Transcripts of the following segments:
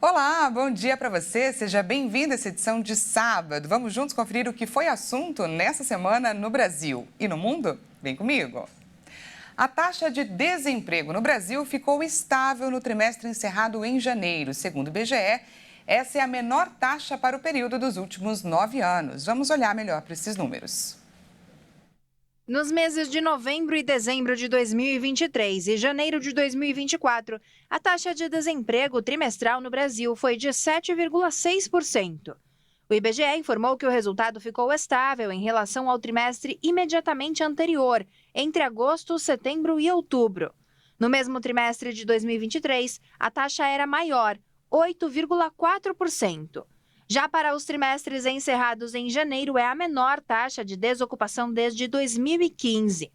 Olá, bom dia para você. Seja bem-vindo a essa edição de sábado. Vamos juntos conferir o que foi assunto nessa semana no Brasil e no mundo? Vem comigo. A taxa de desemprego no Brasil ficou estável no trimestre encerrado em janeiro. Segundo o IBGE, essa é a menor taxa para o período dos últimos 9 anos. Vamos olhar melhor para esses números. Nos meses de novembro e dezembro de 2023 e janeiro de 2024, a taxa de desemprego trimestral no Brasil foi de 7,6%. O IBGE informou que o resultado ficou estável em relação ao trimestre imediatamente anterior, entre agosto, setembro e outubro. No mesmo trimestre de 2023, a taxa era maior, 8,4%. Já para os trimestres encerrados em janeiro, é a menor taxa de desocupação desde 2015.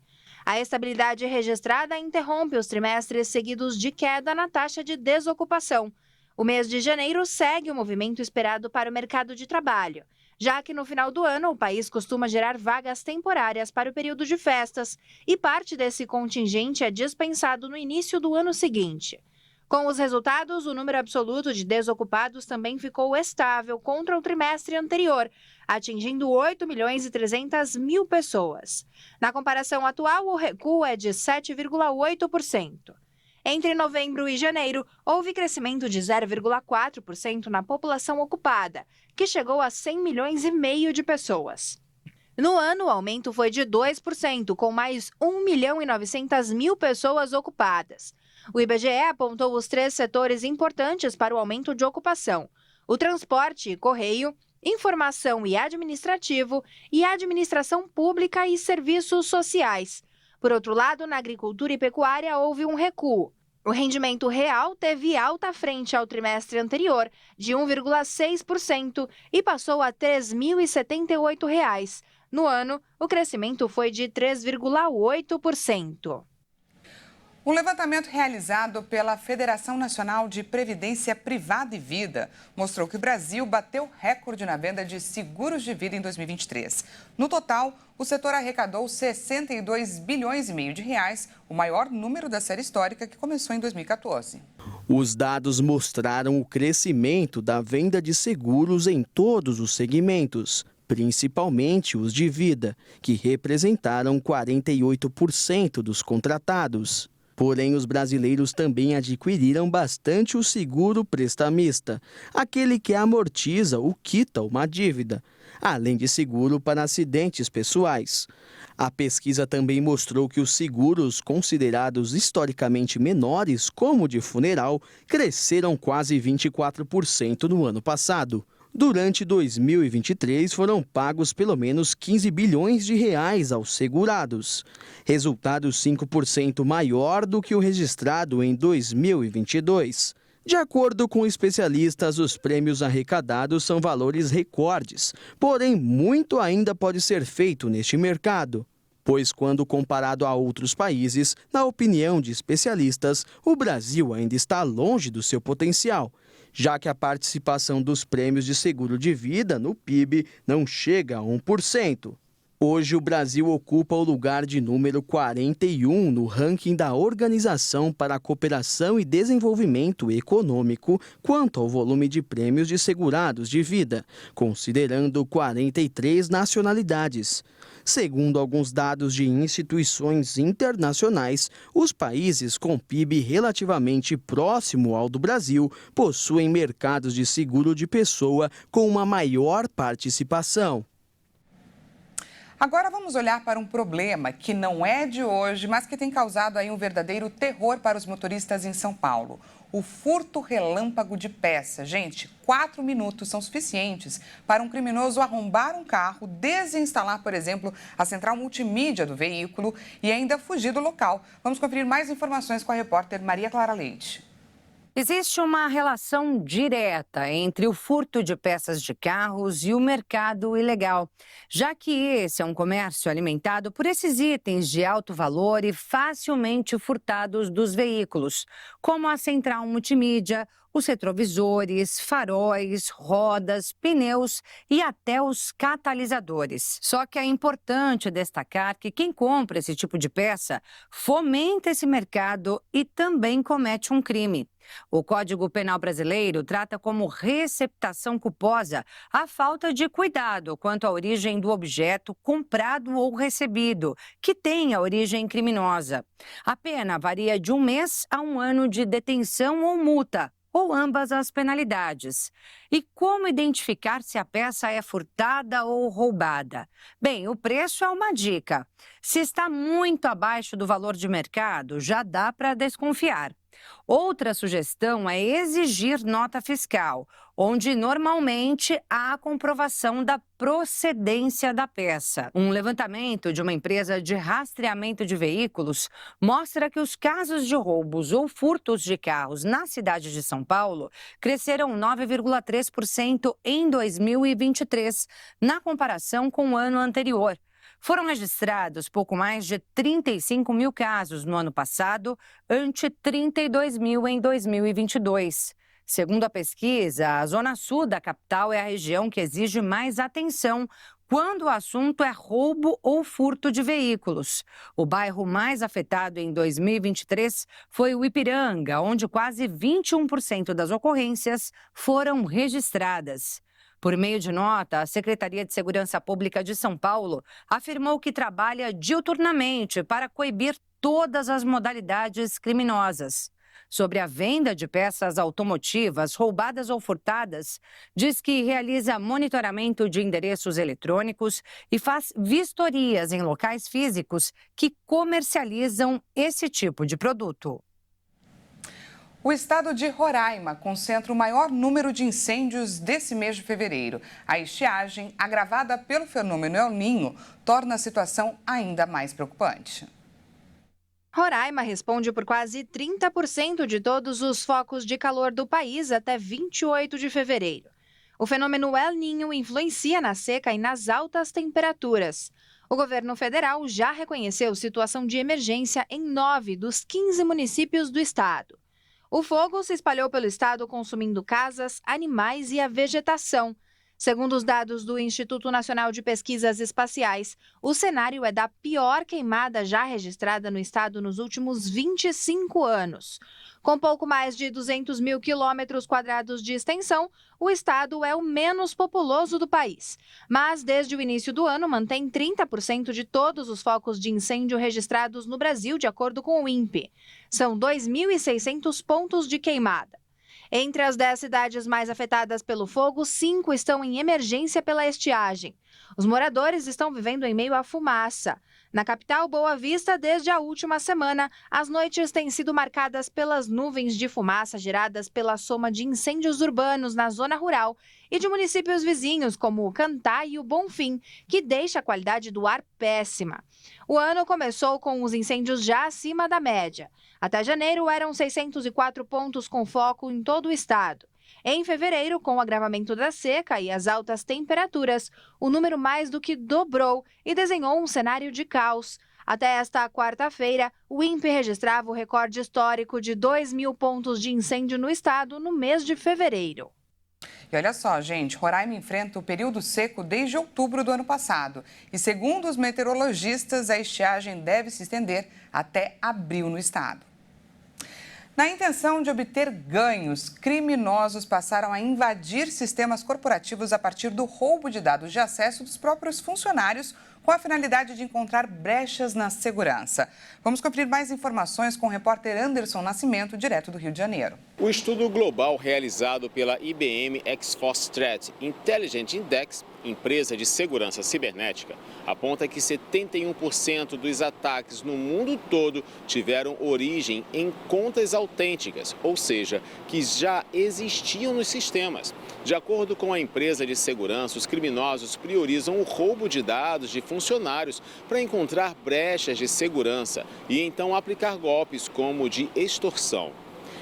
A estabilidade registrada interrompe os trimestres seguidos de queda na taxa de desocupação. O mês de janeiro segue o movimento esperado para o mercado de trabalho, já que no final do ano o país costuma gerar vagas temporárias para o período de festas e parte desse contingente é dispensado no início do ano seguinte. Com os resultados, o número absoluto de desocupados também ficou estável contra o trimestre anterior, atingindo 8.300.000 pessoas. Na comparação atual, o recuo é de 7,8%. Entre novembro e janeiro, houve crescimento de 0,4% na população ocupada, que chegou a 100 milhões e meio de pessoas. No ano, o aumento foi de 2%, com mais 1.900.000 pessoas ocupadas. O IBGE apontou os 3 setores importantes para o aumento de ocupação: o transporte e correio, informação e administrativo e administração pública e serviços sociais. Por outro lado, na agricultura e pecuária houve um recuo. O rendimento real teve alta frente ao trimestre anterior, de 1,6%, e passou a R$ 3.078. No ano, o crescimento foi de 3,8%. Um levantamento realizado pela Federação Nacional de Previdência Privada e Vida mostrou que o Brasil bateu recorde na venda de seguros de vida em 2023. No total, o setor arrecadou 62 bilhões e meio de reais, o maior número da série histórica que começou em 2014. Os dados mostraram o crescimento da venda de seguros em todos os segmentos, principalmente os de vida, que representaram 48% dos contratados. Porém, os brasileiros também adquiriram bastante o seguro prestamista, aquele que amortiza ou quita uma dívida, além de seguro para acidentes pessoais. A pesquisa também mostrou que os seguros considerados historicamente menores, como o de funeral, cresceram quase 24% no ano passado. Durante 2023, foram pagos pelo menos 15 bilhões de reais aos segurados, resultado 5% maior do que o registrado em 2022. De acordo com especialistas, os prêmios arrecadados são valores recordes, porém muito ainda pode ser feito neste mercado. Pois, quando comparado a outros países, na opinião de especialistas, o Brasil ainda está longe do seu potencial, já que a participação dos prêmios de seguro de vida no PIB não chega a 1%. Hoje, o Brasil ocupa o lugar de número 41 no ranking da Organização para a Cooperação e Desenvolvimento Econômico quanto ao volume de prêmios de segurados de vida, considerando 43 nacionalidades. Segundo alguns dados de instituições internacionais, os países com PIB relativamente próximo ao do Brasil possuem mercados de seguro de pessoa com uma maior participação. Agora vamos olhar para um problema que não é de hoje, mas que tem causado aí um verdadeiro terror para os motoristas em São Paulo. O furto relâmpago de peças. Gente, 4 minutos são suficientes para um criminoso arrombar um carro, desinstalar, por exemplo, a central multimídia do veículo e ainda fugir do local. Vamos conferir mais informações com a repórter Maria Clara Leite. Existe uma relação direta entre o furto de peças de carros e o mercado ilegal, já que esse é um comércio alimentado por esses itens de alto valor e facilmente furtados dos veículos, como a central multimídia os retrovisores, faróis, rodas, pneus e até os catalisadores. Só que é importante destacar que quem compra esse tipo de peça fomenta esse mercado e também comete um crime. O Código Penal brasileiro trata como receptação culposa a falta de cuidado quanto à origem do objeto comprado ou recebido, que tem a origem criminosa. A pena varia de 1 mês a 1 ano de detenção ou multa, ou ambas as penalidades. E como identificar se a peça é furtada ou roubada? Bem, o preço é uma dica. Se está muito abaixo do valor de mercado, já dá para desconfiar. Outra sugestão é exigir nota fiscal, onde normalmente há a comprovação da procedência da peça. Um levantamento de uma empresa de rastreamento de veículos mostra que os casos de roubos ou furtos de carros na cidade de São Paulo cresceram 9,3% em 2023, na comparação com o ano anterior. Foram registrados pouco mais de 35 mil casos no ano passado, ante 32 mil em 2022. Segundo a pesquisa, a zona sul da capital é a região que exige mais atenção quando o assunto é roubo ou furto de veículos. O bairro mais afetado em 2023 foi o Ipiranga, onde quase 21% das ocorrências foram registradas. Por meio de nota, a Secretaria de Segurança Pública de São Paulo afirmou que trabalha diuturnamente para coibir todas as modalidades criminosas. Sobre a venda de peças automotivas roubadas ou furtadas, diz que realiza monitoramento de endereços eletrônicos e faz vistorias em locais físicos que comercializam esse tipo de produto. O estado de Roraima concentra o maior número de incêndios desse mês de fevereiro. A estiagem, agravada pelo fenômeno El Niño, torna a situação ainda mais preocupante. Roraima responde por quase 30% de todos os focos de calor do país até 28 de fevereiro. O fenômeno El Niño influencia na seca e nas altas temperaturas. O governo federal já reconheceu situação de emergência em 9 dos 15 municípios do estado. O fogo se espalhou pelo estado, consumindo casas, animais e a vegetação. Segundo os dados do Instituto Nacional de Pesquisas Espaciais, o cenário é da pior queimada já registrada no estado nos últimos 25 anos. Com pouco mais de 200 mil quilômetros quadrados de extensão, o estado é o menos populoso do país. Mas, desde o início do ano, mantém 30% de todos os focos de incêndio registrados no Brasil, de acordo com o INPE. São 2.600 pontos de queimada. Entre as 10 cidades mais afetadas pelo fogo, 5 estão em emergência pela estiagem. Os moradores estão vivendo em meio à fumaça. Na capital, Boa Vista, desde a última semana, as noites têm sido marcadas pelas nuvens de fumaça geradas pela soma de incêndios urbanos na zona rural e de municípios vizinhos, como o Cantá e o Bonfim, que deixa a qualidade do ar péssima. O ano começou com os incêndios já acima da média. Até janeiro, eram 604 pontos com foco em todo o estado. Em fevereiro, com o agravamento da seca e as altas temperaturas, o número mais do que dobrou e desenhou um cenário de caos. Até esta quarta-feira, o INPE registrava o recorde histórico de 2.000 pontos de incêndio no estado no mês de fevereiro. E olha só, gente, Roraima enfrenta o período seco desde outubro do ano passado. E segundo os meteorologistas, a estiagem deve se estender até abril no estado. Na intenção de obter ganhos, criminosos passaram a invadir sistemas corporativos a partir do roubo de dados de acesso dos próprios funcionários, com a finalidade de encontrar brechas na segurança. Vamos conferir mais informações com o repórter Anderson Nascimento, direto do Rio de Janeiro. O estudo global realizado pela IBM X-Force Threat Intelligence Index, empresa de segurança cibernética, aponta que 71% dos ataques no mundo todo tiveram origem em contas autênticas, ou seja, que já existiam nos sistemas. De acordo com a empresa de segurança, os criminosos priorizam o roubo de dados de funcionários para encontrar brechas de segurança e então aplicar golpes como o de extorsão.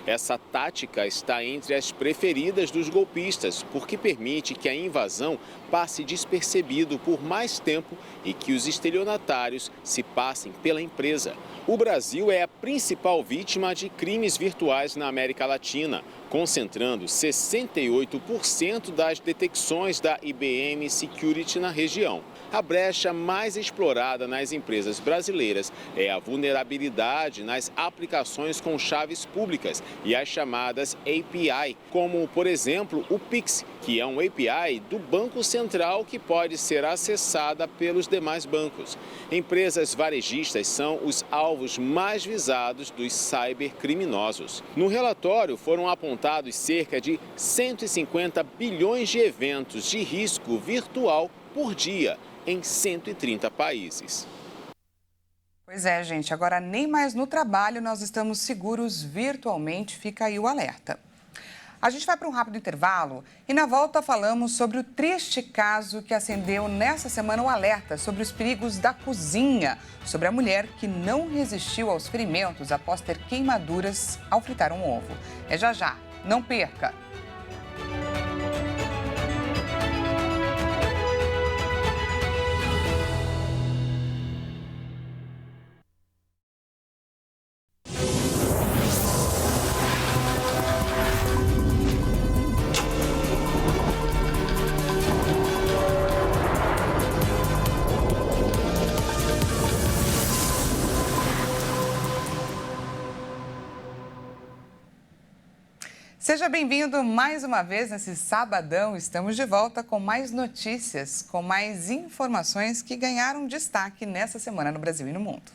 Essa tática está entre as preferidas dos golpistas, porque permite que a invasão passe despercebido por mais tempo e que os estelionatários se passem pela empresa. O Brasil é a principal vítima de crimes virtuais na América Latina, concentrando 68% das detecções da IBM Security na região. A brecha mais explorada nas empresas brasileiras é a vulnerabilidade nas aplicações com chaves públicas e as chamadas API, como, por exemplo, o Pix, que é um API do Banco Central que pode ser acessada pelos demais bancos. Empresas varejistas são os alvos mais visados dos cybercriminosos. No relatório foram apontados cerca de 150 bilhões de eventos de risco virtual por dia em 130 países. Pois é, gente. Agora, nem mais no trabalho nós estamos seguros virtualmente. Fica aí o alerta. A gente vai para um rápido intervalo e na volta falamos sobre o triste caso que acendeu nessa semana o alerta sobre os perigos da cozinha, sobre a mulher que não resistiu aos ferimentos após ter queimaduras ao fritar um ovo. É já já. Não perca! Seja bem-vindo mais uma vez nesse sabadão. Estamos de volta com mais notícias, com mais informações que ganharam destaque nessa semana no Brasil e no mundo.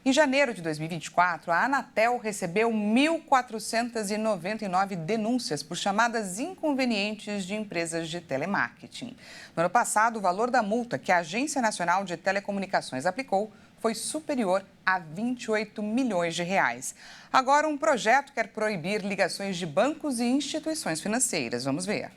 Em janeiro de 2024, a Anatel recebeu 1.499 denúncias por chamadas inconvenientes de empresas de telemarketing. No ano passado, o valor da multa que a Agência Nacional de Telecomunicações aplicou foi superior a 28 milhões de reais. Agora, um projeto quer proibir ligações de bancos e instituições financeiras. Vamos ver.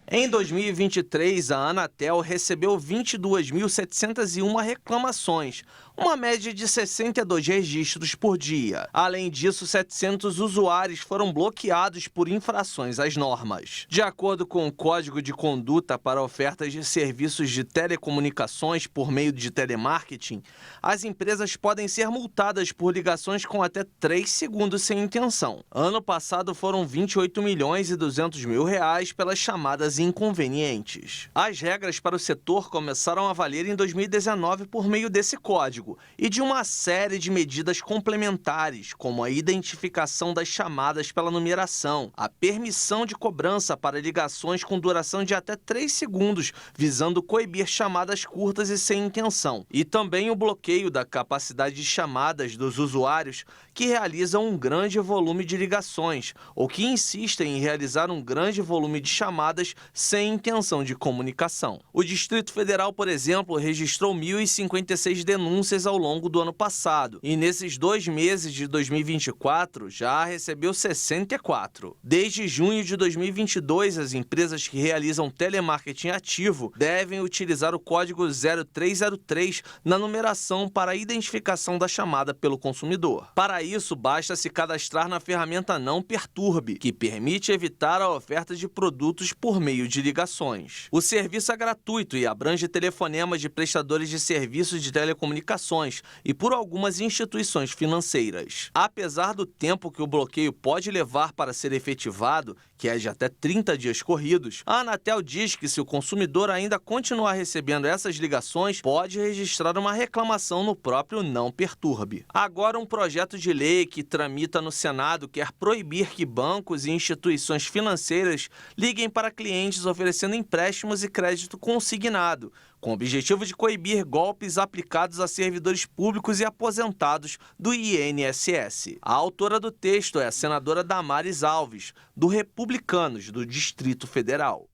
Em 2023, a Anatel recebeu 22.701 reclamações, uma média de 62 registros por dia. Além disso, 700 usuários foram bloqueados por infrações às normas. De acordo com o Código de Conduta para Ofertas de Serviços de Telecomunicações por meio de telemarketing, as empresas podem ser multadas por ligações com até 3 segundos sem intenção. Ano passado foram 28 milhões e 200 mil reais pelas chamadas inconvenientes. As regras para o setor começaram a valer em 2019 por meio desse código e de uma série de medidas complementares, como a identificação das chamadas pela numeração, a permissão de cobrança para ligações com duração de até 3 segundos, visando coibir chamadas curtas e sem intenção, e também o bloqueio da capacidade de chamadas dos usuários que realizam um grande volume de ligações ou que insistem em realizar um grande volume de chamadas sem intenção de comunicação. O Distrito Federal, por exemplo, registrou 1.056 denúncias ao longo do ano passado e nesses 2 meses de 2024 já recebeu 64. Desde junho de 2022, as empresas que realizam telemarketing ativo devem utilizar o código 0303 na numeração para a identificação da chamada pelo consumidor. Para isso, basta se cadastrar na ferramenta Não Perturbe, que permite evitar a oferta de produtos por meio de ligações. O serviço é gratuito e abrange telefonemas de prestadores de serviços de telecomunicações e por algumas instituições financeiras. Apesar do tempo que o bloqueio pode levar para ser efetivado, que é de até 30 dias corridos, a Anatel diz que se o consumidor ainda continuar recebendo essas ligações, pode registrar uma reclamação no próprio Não Perturbe. Agora, um projeto de lei que tramita no Senado quer proibir que bancos e instituições financeiras liguem para clientes oferecendo empréstimos e crédito consignado, com o objetivo de coibir golpes aplicados a servidores públicos e aposentados do INSS. A autora do texto é a senadora Damares Alves, do Republicanos, do Distrito Federal.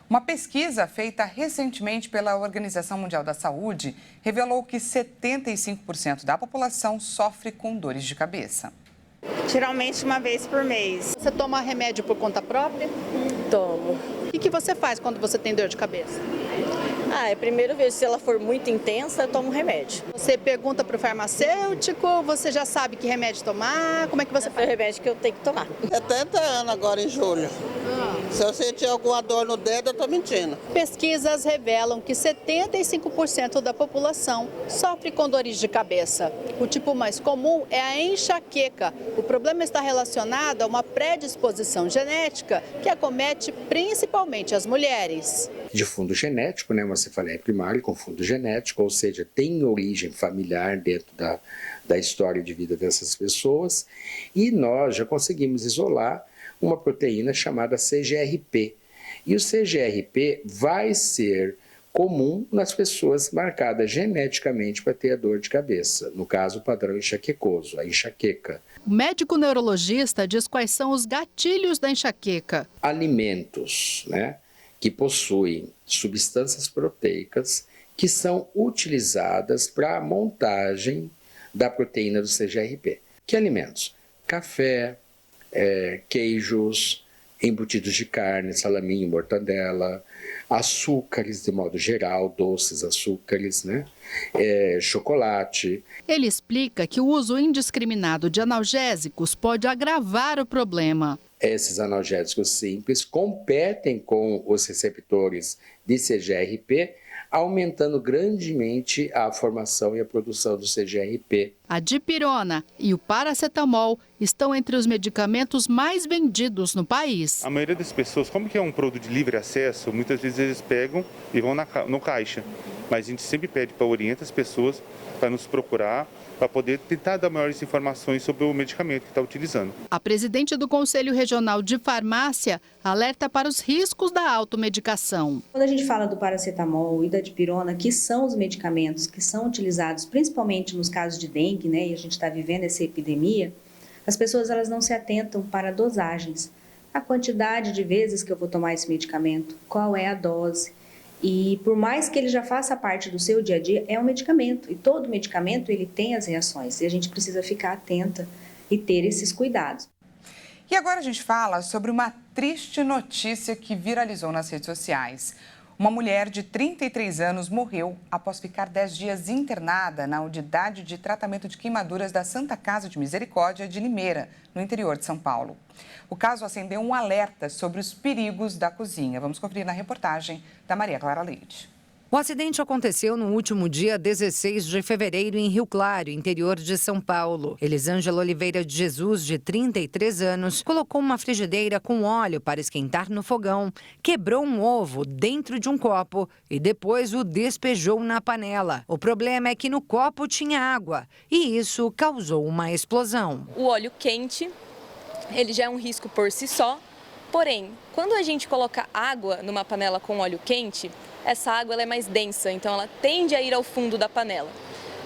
Uma pesquisa feita recentemente pela Organização Mundial da Saúde revelou que 75% da população sofre com dores de cabeça. Geralmente uma vez por mês. Você toma remédio por conta própria? Tomo. O que você faz quando você tem dor de cabeça? Primeiro vejo se ela for muito intensa, eu tomo remédio. Você pergunta para o farmacêutico, você já sabe que remédio tomar, como é que você faz? É o remédio que eu tenho que tomar. 70 anos agora em julho. Se eu sentir alguma dor no dedo, eu estou mentindo. Pesquisas revelam que 75% da população sofre com dores de cabeça. O tipo mais comum é a enxaqueca. O problema está relacionado a uma predisposição genética que acomete principalmente as mulheres. De fundo genético, né, uma cefaleia primária com fundo genético, ou seja, tem origem familiar dentro da história de vida dessas pessoas, e nós já conseguimos isolar uma proteína chamada CGRP. E o CGRP vai ser comum nas pessoas marcadas geneticamente para ter a dor de cabeça, no caso o padrão enxaquecoso, a enxaqueca. O médico neurologista diz quais são os gatilhos da enxaqueca. Alimentos, né, que possuem substâncias proteicas que são utilizadas para a montagem da proteína do CGRP. Que alimentos? Café, queijos, embutidos de carne, salaminho, mortadela, açúcares de modo geral, doces açúcares, né? Chocolate. Ele explica que o uso indiscriminado de analgésicos pode agravar o problema. Esses analgésicos simples competem com os receptores de CGRP, aumentando grandemente a formação e a produção do CGRP. A dipirona e o paracetamol estão entre os medicamentos mais vendidos no país. A maioria das pessoas, como que é um produto de livre acesso, muitas vezes eles pegam e vão no caixa. Mas a gente sempre pede para orientar as pessoas para nos procurar, para poder tentar dar maiores informações sobre o medicamento que está utilizando. A presidente do Conselho Regional de Farmácia alerta para os riscos da automedicação. Quando a gente fala do paracetamol e da dipirona, que são os medicamentos que são utilizados principalmente nos casos de dengue, né, e a gente está vivendo essa epidemia, as pessoas elas não se atentam para dosagens. A quantidade de vezes que eu vou tomar esse medicamento, qual é a dose. E por mais que ele já faça parte do seu dia a dia, é um medicamento. E todo medicamento ele tem as reações. E a gente precisa ficar atenta e ter esses cuidados. E agora a gente fala sobre uma triste notícia que viralizou nas redes sociais. Uma mulher de 33 anos morreu após ficar 10 dias internada na unidade de tratamento de queimaduras da Santa Casa de Misericórdia de Limeira, no interior de São Paulo. O caso acendeu um alerta sobre os perigos da cozinha. Vamos conferir na reportagem da Maria Clara Leite. O acidente aconteceu no último dia 16 de fevereiro em Rio Claro, interior de São Paulo. Elisângela Oliveira de Jesus, de 33 anos, colocou uma frigideira com óleo para esquentar no fogão, quebrou um ovo dentro de um copo e depois o despejou na panela. O problema é que no copo tinha água e isso causou uma explosão. O óleo quente, ele já é um risco por si só, porém, quando a gente coloca água numa panela com óleo quente, essa água ela é mais densa, então ela tende a ir ao fundo da panela.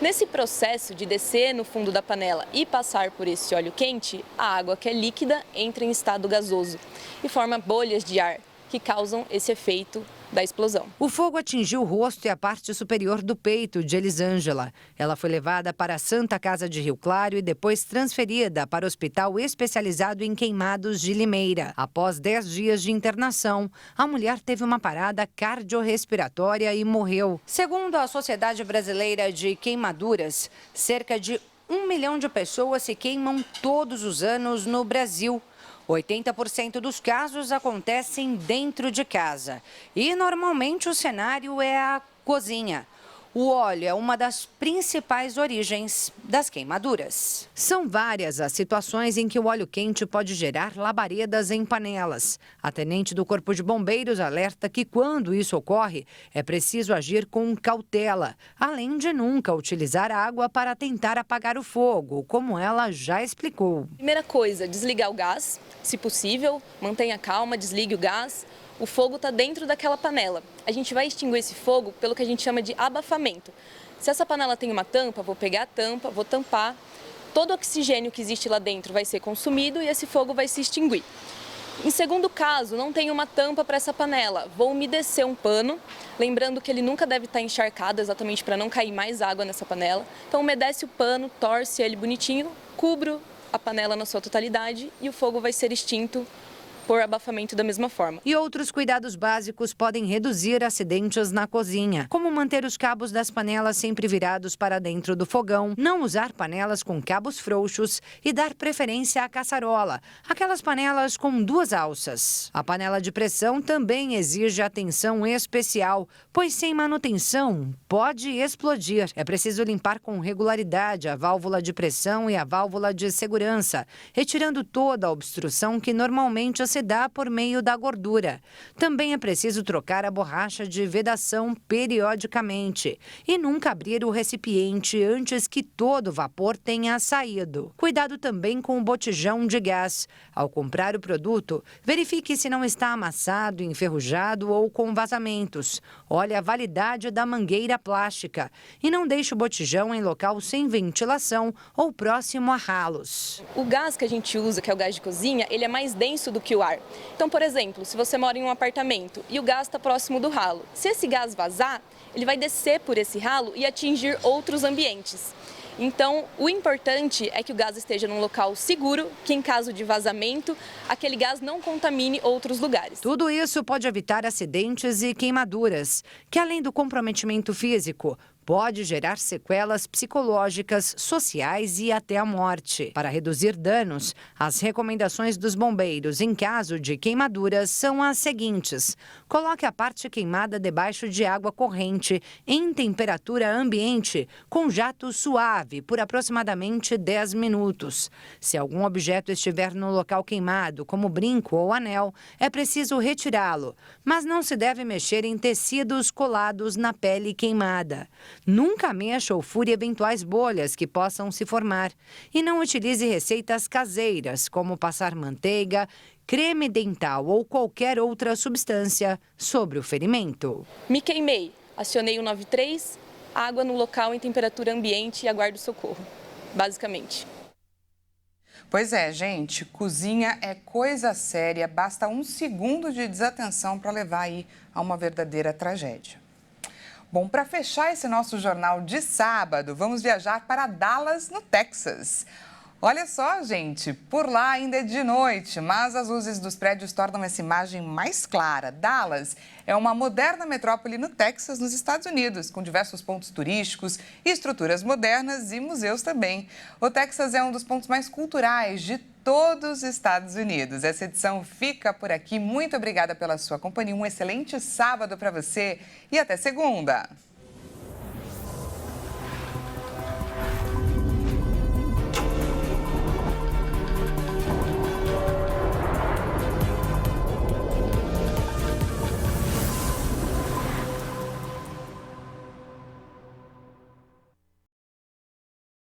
Nesse processo de descer no fundo da panela e passar por esse óleo quente, a água que é líquida entra em estado gasoso e forma bolhas de ar que causam esse efeito da explosão. O fogo atingiu o rosto e a parte superior do peito de Elisângela. Ela foi levada para a Santa Casa de Rio Claro e depois transferida para o Hospital Especializado em Queimados de Limeira. Após 10 dias de internação, a mulher teve uma parada cardiorrespiratória e morreu. Segundo a Sociedade Brasileira de Queimaduras, cerca de 1 milhão de pessoas se queimam todos os anos no Brasil. 80% dos casos acontecem dentro de casa e normalmente o cenário é a cozinha. O óleo é uma das principais origens das queimaduras. São várias as situações em que o óleo quente pode gerar labaredas em panelas. A tenente do Corpo de Bombeiros alerta que quando isso ocorre, é preciso agir com cautela, além de nunca utilizar água para tentar apagar o fogo, como ela já explicou. Primeira coisa, desligar o gás, se possível, mantenha calma, desligue o gás. O fogo está dentro daquela panela. A gente vai extinguir esse fogo pelo que a gente chama de abafamento. Se essa panela tem uma tampa, vou pegar a tampa, vou tampar. Todo o oxigênio que existe lá dentro vai ser consumido e esse fogo vai se extinguir. Em segundo caso, não tem uma tampa para essa panela. Vou umedecer um pano, lembrando que ele nunca deve estar encharcado, exatamente para não cair mais água nessa panela. Então umedece o pano, torce ele bonitinho, cubro a panela na sua totalidade e o fogo vai ser extinto por abafamento da mesma forma. E outros cuidados básicos podem reduzir acidentes na cozinha, como manter os cabos das panelas sempre virados para dentro do fogão, não usar panelas com cabos frouxos e dar preferência à caçarola, aquelas panelas com 2 alças. A panela de pressão também exige atenção especial, pois sem manutenção pode explodir. É preciso limpar com regularidade a válvula de pressão e a válvula de segurança, retirando toda a obstrução que normalmente se dá por meio da gordura. Também é preciso trocar a borracha de vedação periodicamente e nunca abrir o recipiente antes que todo o vapor tenha saído. Cuidado também com o botijão de gás. Ao comprar o produto, verifique se não está amassado, enferrujado ou com vazamentos. Olhe a validade da mangueira plástica e não deixe o botijão em local sem ventilação ou próximo a ralos. O gás que a gente usa, que é o gás de cozinha, ele é mais denso do que o ar. Então, por exemplo, se você mora em um apartamento e o gás está próximo do ralo, se esse gás vazar, ele vai descer por esse ralo e atingir outros ambientes. Então, o importante é que o gás esteja num local seguro, que em caso de vazamento, aquele gás não contamine outros lugares. Tudo isso pode evitar acidentes e queimaduras, que além do comprometimento físico, pode gerar sequelas psicológicas, sociais e até a morte. Para reduzir danos, as recomendações dos bombeiros em caso de queimaduras são as seguintes: coloque a parte queimada debaixo de água corrente, em temperatura ambiente, com jato suave, por aproximadamente 10 minutos. Se algum objeto estiver no local queimado, como brinco ou anel, é preciso retirá-lo, mas não se deve mexer em tecidos colados na pele queimada. Nunca mexa ou fure eventuais bolhas que possam se formar. E não utilize receitas caseiras, como passar manteiga, creme dental ou qualquer outra substância sobre o ferimento. Me queimei, acionei o 93, água no local em temperatura ambiente e aguardo socorro, basicamente. Pois é, gente, cozinha é coisa séria, basta 1 segundo de desatenção para levar aí a uma verdadeira tragédia. Bom, para fechar esse nosso jornal de sábado, vamos viajar para Dallas, no Texas. Olha só, gente, por lá ainda é de noite, mas as luzes dos prédios tornam essa imagem mais clara. Dallas é uma moderna metrópole no Texas, nos Estados Unidos, com diversos pontos turísticos, estruturas modernas e museus também. O Texas é um dos pontos mais culturais de todos os Estados Unidos. Essa edição fica por aqui. Muito obrigada pela sua companhia. Um excelente sábado para você e até segunda.